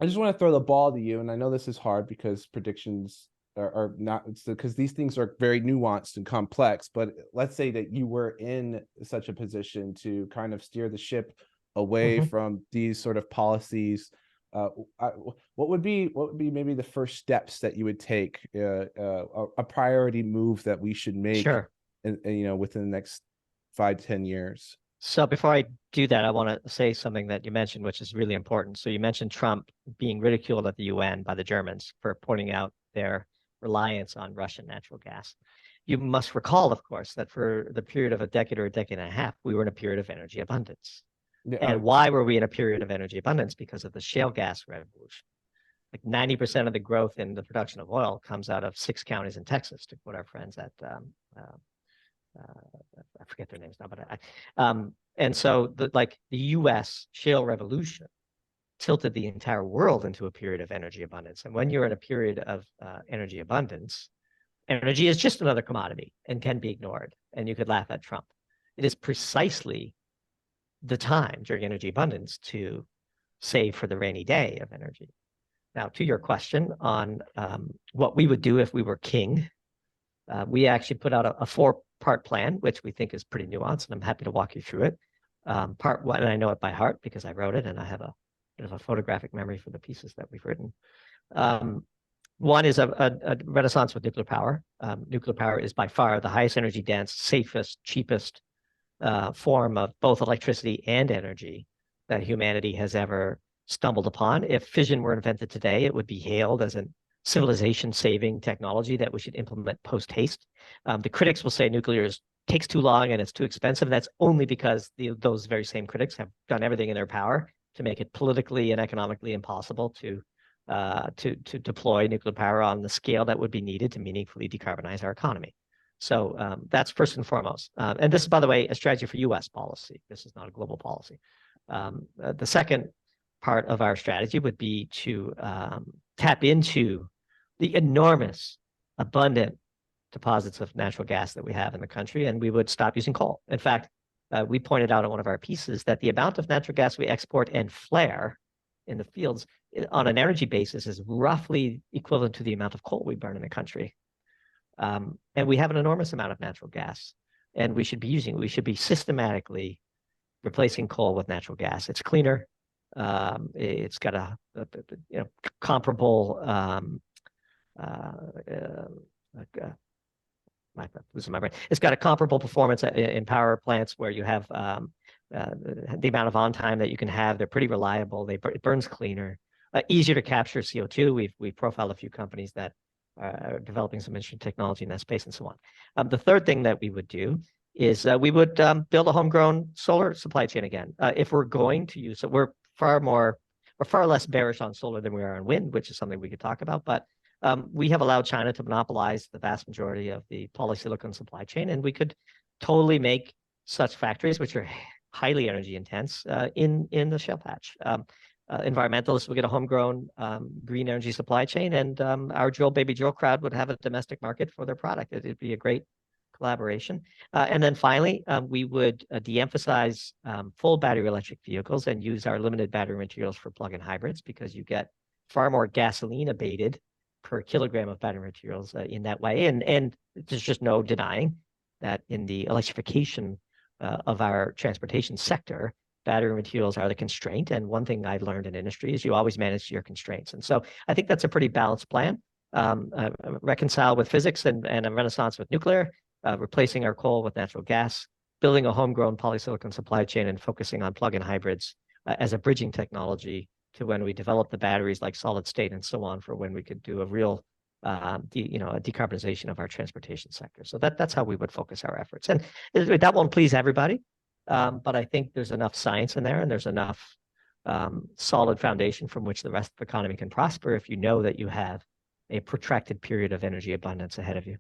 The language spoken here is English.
I just want to throw the ball to you, and I know this is hard because predictions are not, because these things are very nuanced and complex. But let's say that you were in such a position to kind of steer the ship away Mhm. from these sort of policies. Uh, what would be maybe the first steps that you would take, a priority move that we should make, Sure. within the next 5 to 10 years? So before I do that, I want to say something that you mentioned, which is really important. So you mentioned Trump being ridiculed at the UN by the Germans for pointing out their reliance on Russian natural gas. You must recall, of course, that for the period of a decade or a decade and a half, we were in a period of energy abundance. Yeah, And why were we in a period of energy abundance? Because of the shale gas revolution. Like 90% of the growth in the production of oil comes out of 6 counties in Texas, to quote our friends at I forget their names now, but and so the U.S. shale revolution tilted the entire world into a period of energy abundance. And when you're in a period of energy abundance, energy is just another commodity and can be ignored. And you could laugh at Trump. It is precisely the time during energy abundance to save for the rainy day of energy. Now, to your question on what we would do if we were king, we actually put out a four-part plan, which we think is pretty nuanced, and I'm happy to walk you through it. Part one, and I know it by heart because I wrote it, and I have a bit of a photographic memory for the pieces that we've written. One is a renaissance with nuclear power. Nuclear power is by far the highest energy dense, safest, cheapest form of both electricity and energy that humanity has ever stumbled upon. If fission were invented today, it would be hailed as an civilization-saving technology that we should implement post-haste. The critics will say nuclear takes too long and it's too expensive. That's only because those very same critics have done everything in their power to make it politically and economically impossible to deploy nuclear power on the scale that would be needed to meaningfully decarbonize our economy. So that's first and foremost. And this is, by the way, a strategy for U.S. policy. This is not a global policy. The second part of our strategy would be to tap into the enormous, abundant deposits of natural gas that we have in the country, and we would stop using coal. In fact, we pointed out in one of our pieces that the amount of natural gas we export and flare in the fields on an energy basis is roughly equivalent to the amount of coal we burn in the country. And we have an enormous amount of natural gas, and we should be systematically replacing coal with natural gas. It's cleaner. It's got a comparable losing my brain. It's got a comparable performance in power plants where you have the amount of on time that you can have. They're pretty reliable. It burns cleaner, easier to capture CO2. We've profiled a few companies that are developing some interesting technology in that space and so on. The third thing that we would do is we would build a homegrown solar supply chain again. If we're going to use it, we're far less bearish on solar than we are on wind, which is something we could talk about. But we have allowed China to monopolize the vast majority of the polysilicon supply chain, and we could totally make such factories, which are highly energy intense, in the shale patch. Environmentalists will get a homegrown green energy supply chain, and our drill baby drill crowd would have a domestic market for their product. It'd be a great collaboration. And then finally, we would de-emphasize full battery electric vehicles and use our limited battery materials for plug-in hybrids, because you get far more gasoline abated per kilogram of battery materials in that way. And there's just no denying that in the electrification of our transportation sector, battery materials are the constraint. And one thing I've learned in industry is you always manage your constraints. And so I think that's a pretty balanced plan. Reconcile with physics and a renaissance with nuclear, replacing our coal with natural gas, building a homegrown polysilicon supply chain, and focusing on plug-in hybrids as a bridging technology to when we develop the batteries like solid state and so on, for when we could do a real a decarbonization of our transportation sector. So that's how we would focus our efforts. And that won't please everybody, but I think there's enough science in there, and there's enough solid foundation from which the rest of the economy can prosper if you know that you have a protracted period of energy abundance ahead of you.